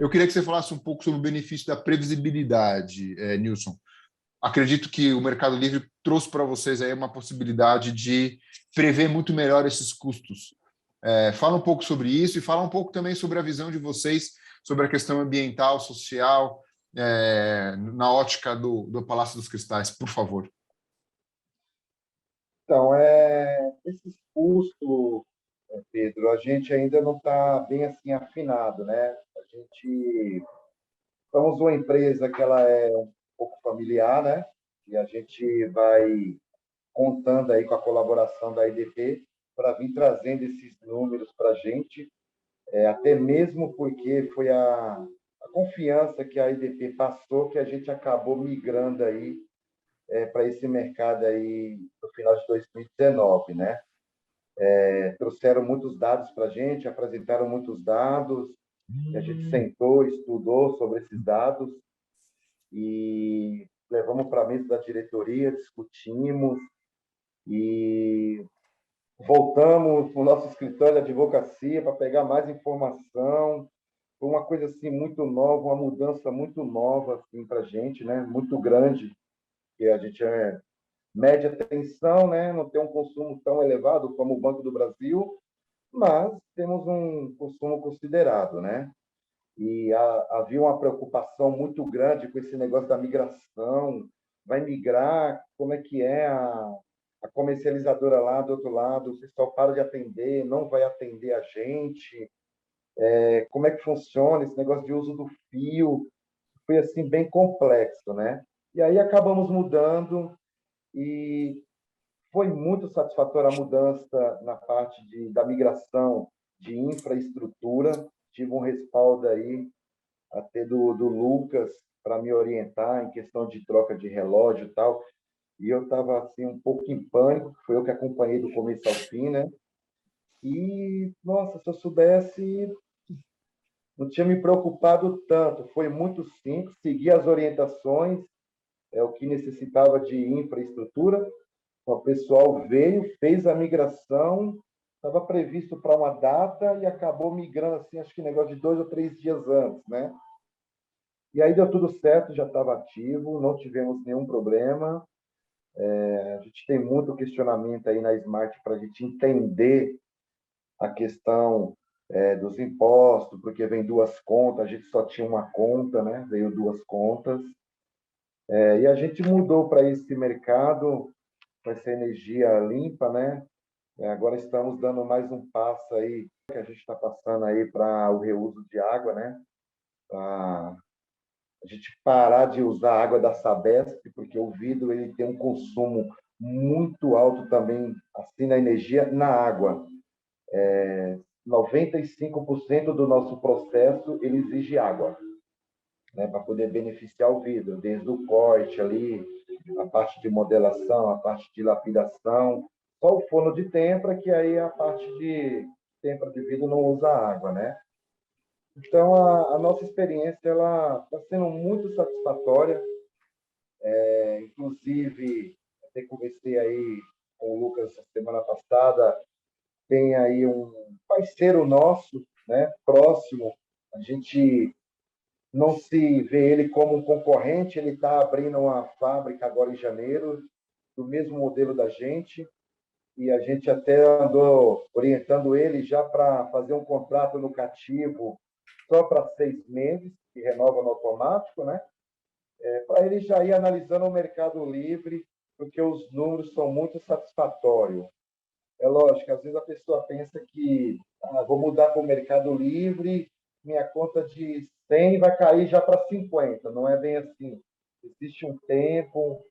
Eu queria que você falasse um pouco sobre o benefício da previsibilidade, Nilson. Acredito que o Mercado Livre trouxe para vocês aí uma possibilidade de prever muito melhor esses custos. Fala um pouco sobre isso e fala um pouco também sobre a visão de vocês sobre a questão ambiental, social, na ótica do Palácio dos Cristais, por favor. Então, esses custos, Pedro, a gente ainda não está bem assim afinado, né? A gente somos uma empresa que ela é um pouco familiar, né? E a gente vai contando aí com a colaboração da IDP para vir trazendo esses números para a gente, até mesmo porque foi a confiança que a IDP passou que a gente acabou migrando aí para esse mercado aí no final de 2019, né? Trouxeram muitos dados para a gente, apresentaram muitos dados, e a gente sentou, estudou sobre esses dados e levamos para a mesa da diretoria, discutimos e voltamos para o nosso escritório de advocacia para pegar mais informação. Foi uma coisa assim muito nova, uma mudança muito nova assim para a gente, né? Muito grande, que a gente média tensão, né? Não tem um consumo tão elevado como o Banco do Brasil, mas temos um consumo considerado, né? E havia uma preocupação muito grande com esse negócio da migração. Vai migrar? Como é que é a comercializadora lá do outro lado? O pessoal para de atender, não vai atender a gente? Como é que funciona esse negócio de uso do fio? Foi assim bem complexo, né? E aí acabamos mudando e foi muito satisfatória a mudança na parte da migração de infraestrutura. Tive um respaldo aí até do Lucas para me orientar em questão de troca de relógio e tal. E eu estava assim um pouco em pânico, foi eu que acompanhei do começo ao fim, né? E nossa, se eu soubesse, não tinha me preocupado tanto. Foi muito simples, segui as orientações, o que necessitava de infraestrutura. O pessoal veio, fez a migração, estava previsto para uma data e acabou migrando assim, acho que negócio de 2 ou 3 dias antes, né? E aí deu tudo certo, já estava ativo, não tivemos nenhum problema. A gente tem muito questionamento aí na Smart para a gente entender a questão dos impostos, porque vem duas contas, a gente só tinha uma conta, né? Veio duas contas. E a gente mudou para esse mercado, com essa energia limpa, né? Agora estamos dando mais um passo aí, que a gente está passando aí para o reuso de água, né? Para a gente parar de usar a água da Sabesp, porque o vidro ele tem um consumo muito alto também, assim, na energia, na água. 95% do nosso processo ele exige água, né, para poder beneficiar o vidro, desde o corte ali, a parte de modelação, a parte de lapidação, só o forno de tempera, que aí a parte de tempera de vidro não usa água, né? Então, a nossa experiência ela está sendo muito satisfatória. Inclusive, até conversei aí com o Lucas semana passada, tem aí um parceiro nosso, né, próximo. A gente não se vê ele como um concorrente, ele está abrindo uma fábrica agora em janeiro, do mesmo modelo da gente, e a gente até andou orientando ele já para fazer um contrato no cativo só para 6 meses, que renova no automático, né? Para ele já ir analisando o Mercado Livre, porque os números são muito satisfatórios. É lógico, às vezes a pessoa pensa que vou mudar para o Mercado Livre, minha conta de 100 vai cair já para 50. Não é bem assim. Existe um tempo,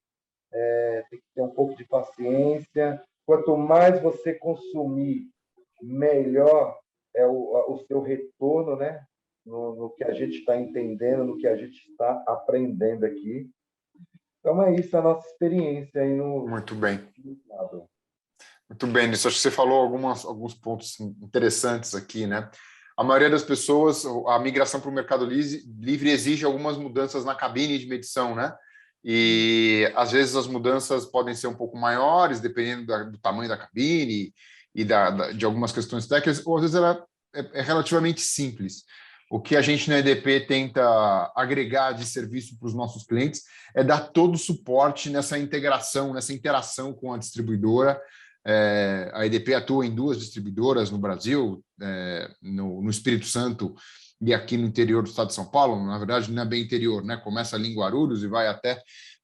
tem que ter um pouco de paciência. Quanto mais você consumir, melhor é o seu retorno, né? No que a gente está entendendo, no que a gente está aprendendo aqui. Então, é isso a nossa experiência aí no... Muito bem. Muito bem, Nisso. Acho que você falou alguns pontos interessantes aqui, né? A maioria das pessoas, a migração para o Mercado Livre exige algumas mudanças na cabine de medição, né? E às vezes as mudanças podem ser um pouco maiores, dependendo do tamanho da cabine e de algumas questões técnicas, ou às vezes ela é relativamente simples. o que a gente na EDP tenta agregar de serviço para os nossos clientes é dar todo o suporte nessa integração, nessa interação com a distribuidora. A EDP atua em 2 distribuidoras no Brasil, no Espírito Santo e aqui no interior do estado de São Paulo. Na verdade, não é bem interior, né? Começa ali em Guarulhos e vai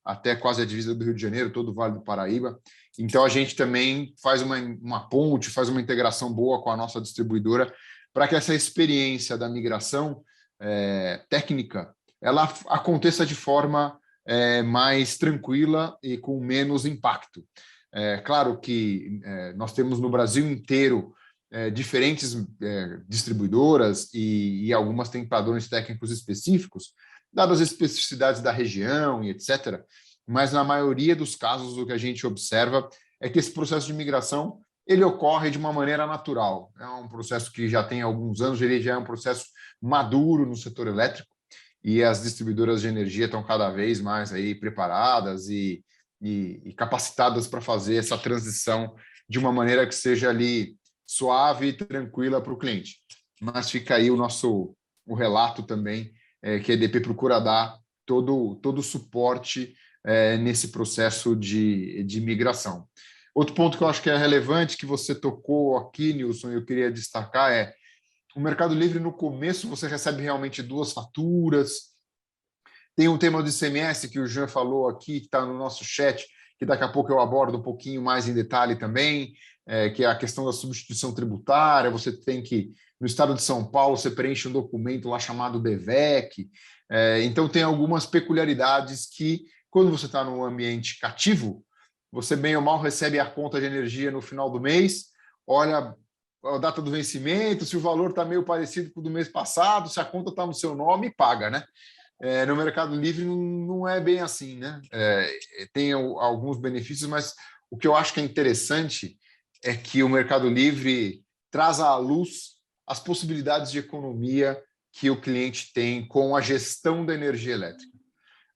até quase a divisa do Rio de Janeiro, todo o Vale do Paraíba. Então, a gente também faz uma ponte, faz uma integração boa com a nossa distribuidora para que essa experiência da migração técnica ela aconteça de forma mais tranquila e com menos impacto. Claro que nós temos no Brasil inteiro diferentes distribuidoras e algumas têm padrões técnicos específicos, dadas as especificidades da região e etc. Mas, na maioria dos casos, o que a gente observa é que esse processo de migração ele ocorre de uma maneira natural. É um processo que já tem alguns anos, ele já é um processo maduro no setor elétrico, e as distribuidoras de energia estão cada vez mais aí preparadas e capacitadas para fazer essa transição de uma maneira que seja ali suave e tranquila para o cliente. Mas fica aí o relato também que a EDP procura dar todo o suporte nesse processo de migração. Outro ponto que eu acho que é relevante, que você tocou aqui, Nilson, eu queria destacar o Mercado Livre, no começo, você recebe realmente 2 faturas. Tem um tema do ICMS que o Jean falou aqui, que está no nosso chat, que daqui a pouco eu abordo um pouquinho mais em detalhe também, que é a questão da substituição tributária. Você tem que, no estado de São Paulo, você preenche um documento lá chamado DEVEC. Então, tem algumas peculiaridades que, quando você está num ambiente cativo, você bem ou mal recebe a conta de energia no final do mês, olha a data do vencimento, se o valor está meio parecido com o do mês passado, se a conta está no seu nome, paga, né? No Mercado Livre não é bem assim, né? Tem alguns benefícios, mas o que eu acho que é interessante é que o Mercado Livre traz à luz as possibilidades de economia que o cliente tem com a gestão da energia elétrica.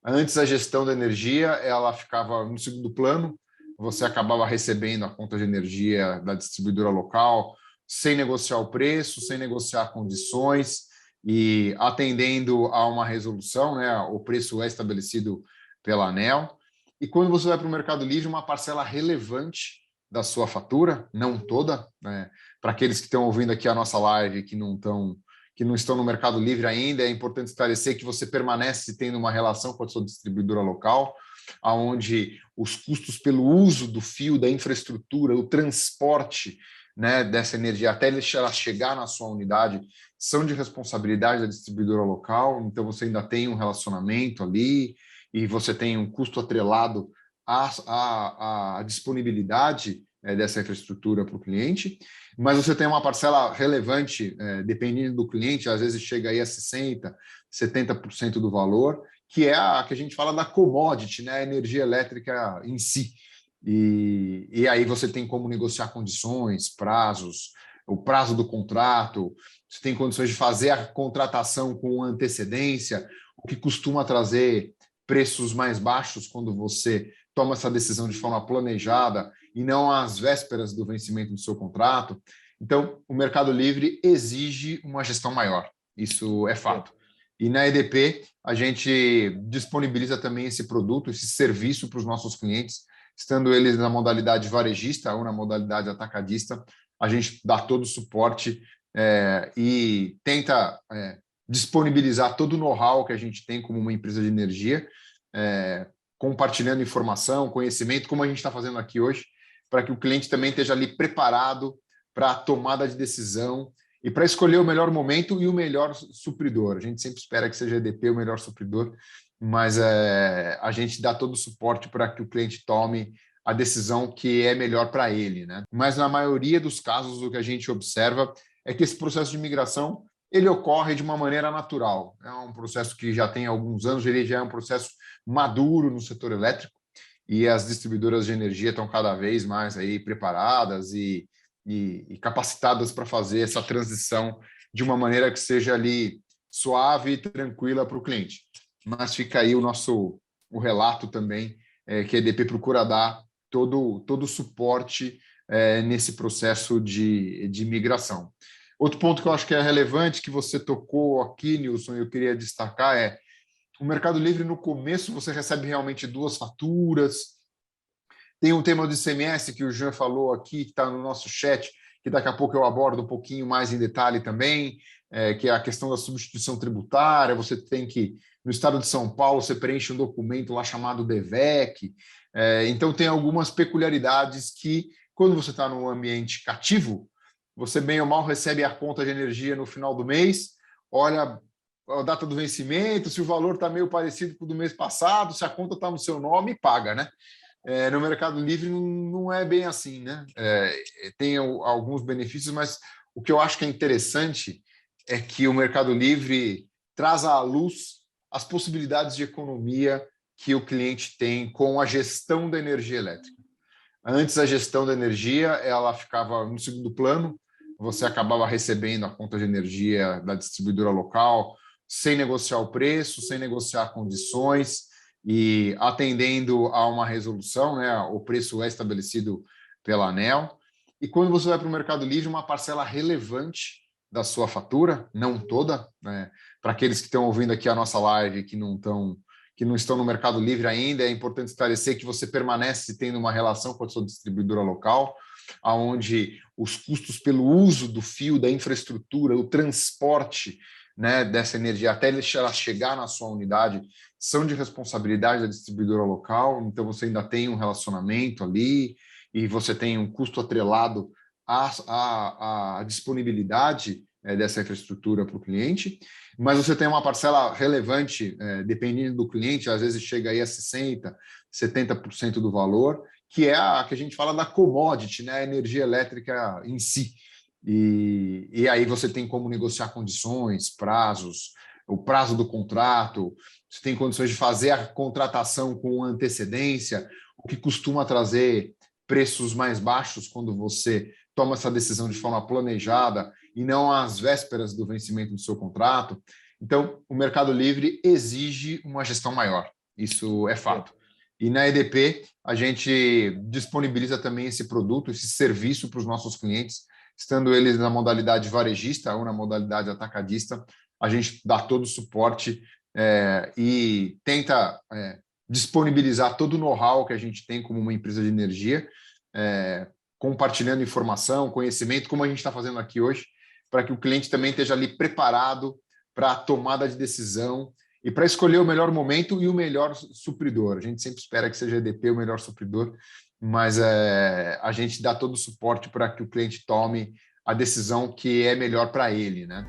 Antes, a gestão da energia ela ficava no segundo plano, você acabava recebendo a conta de energia da distribuidora local, sem negociar o preço, sem negociar condições e atendendo a uma resolução, né? O preço é estabelecido pela ANEEL. E quando você vai para o Mercado Livre, uma parcela relevante da sua fatura, não toda, né? Para aqueles que estão ouvindo aqui a nossa live que não estão no Mercado Livre ainda, é importante esclarecer que você permanece tendo uma relação com a sua distribuidora local, onde os custos pelo uso do fio, da infraestrutura, o transporte, né, dessa energia até ela chegar na sua unidade são de responsabilidade da distribuidora local. Então, você ainda tem um relacionamento ali e você tem um custo atrelado à disponibilidade dessa infraestrutura para o cliente, mas você tem uma parcela relevante, dependendo do cliente, às vezes chega aí a 60%, 70% do valor, que é a que a gente fala da commodity, né, a energia elétrica em si. E aí você tem como negociar condições, prazos, o prazo do contrato, você tem condições de fazer a contratação com antecedência, o que costuma trazer preços mais baixos quando você toma essa decisão de forma planejada e não às vésperas do vencimento do seu contrato. Então, o Mercado Livre exige uma gestão maior, isso é fato. E na EDP, a gente disponibiliza também esse produto, esse serviço para os nossos clientes, estando eles na modalidade varejista ou na modalidade atacadista, a gente dá todo o suporte e tenta disponibilizar todo o know-how que a gente tem como uma empresa de energia, compartilhando informação, conhecimento, como a gente está fazendo aqui hoje, para que o cliente também esteja ali preparado para a tomada de decisão e para escolher o melhor momento e o melhor supridor. A gente sempre espera que seja a EDP o melhor supridor, mas a gente dá todo o suporte para que o cliente tome a decisão que é melhor para ele, né? Mas, na maioria dos casos, o que a gente observa é que esse processo de migração ele ocorre de uma maneira natural. É um processo que já tem alguns anos, ele já é um processo maduro no setor elétrico, e as distribuidoras de energia estão cada vez mais aí preparadas e capacitadas para fazer essa transição de uma maneira que seja ali suave e tranquila para o cliente. Mas fica aí o relato também que a EDP procura dar todo o suporte nesse processo de migração. Outro ponto que eu acho que é relevante, que você tocou aqui, Nilson, eu queria destacar é o Mercado Livre, no começo, você recebe realmente 2 faturas. Tem um tema do ICMS que o Jean falou aqui, que está no nosso chat, que daqui a pouco eu abordo um pouquinho mais em detalhe também, que é a questão da substituição tributária. Você tem que, no estado de São Paulo, você preenche um documento lá chamado DEVEC. Então, tem algumas peculiaridades que, quando você está num ambiente cativo, você bem ou mal recebe a conta de energia no final do mês, olha a data do vencimento, se o valor está meio parecido com o do mês passado, se a conta está no seu nome, paga, né? No Mercado Livre não é bem assim, né? Tem alguns benefícios, mas o que eu acho que é interessante é que o Mercado Livre traz à luz as possibilidades de economia que o cliente tem com a gestão da energia elétrica. Antes, a gestão da energia ela ficava no segundo plano, você acabava recebendo a conta de energia da distribuidora local, sem negociar o preço, sem negociar condições, e atendendo a uma resolução, né, o preço é estabelecido pela ANEEL. E quando você vai para o Mercado Livre, uma parcela relevante da sua fatura, não toda, né, para aqueles que estão ouvindo aqui a nossa live que não estão no Mercado Livre ainda, é importante esclarecer que você permanece tendo uma relação com a sua distribuidora local, onde os custos pelo uso do fio, da infraestrutura, o transporte, né, dessa energia até ela chegar na sua unidade são de responsabilidade da distribuidora local, então você ainda tem um relacionamento ali e você tem um custo atrelado à disponibilidade dessa infraestrutura para o cliente, mas você tem uma parcela relevante, dependendo do cliente, às vezes chega aí a 60%, 70% do valor, que é a que a gente fala da commodity, né, a energia elétrica em si. E aí você tem como negociar condições, prazos, o prazo do contrato, você tem condições de fazer a contratação com antecedência, o que costuma trazer preços mais baixos quando você toma essa decisão de forma planejada e não às vésperas do vencimento do seu contrato. Então, o Mercado Livre exige uma gestão maior, isso é fato. E na EDP, a gente disponibiliza também esse produto, esse serviço para os nossos clientes, estando eles na modalidade varejista ou na modalidade atacadista, a gente dá todo o suporte e tenta disponibilizar todo o know-how que a gente tem como uma empresa de energia, compartilhando informação, conhecimento, como a gente está fazendo aqui hoje, para que o cliente também esteja ali preparado para a tomada de decisão e para escolher o melhor momento e o melhor supridor. A gente sempre espera que seja a EDP o melhor supridor, mas a gente dá todo o suporte para que o cliente tome a decisão que é melhor para ele, né?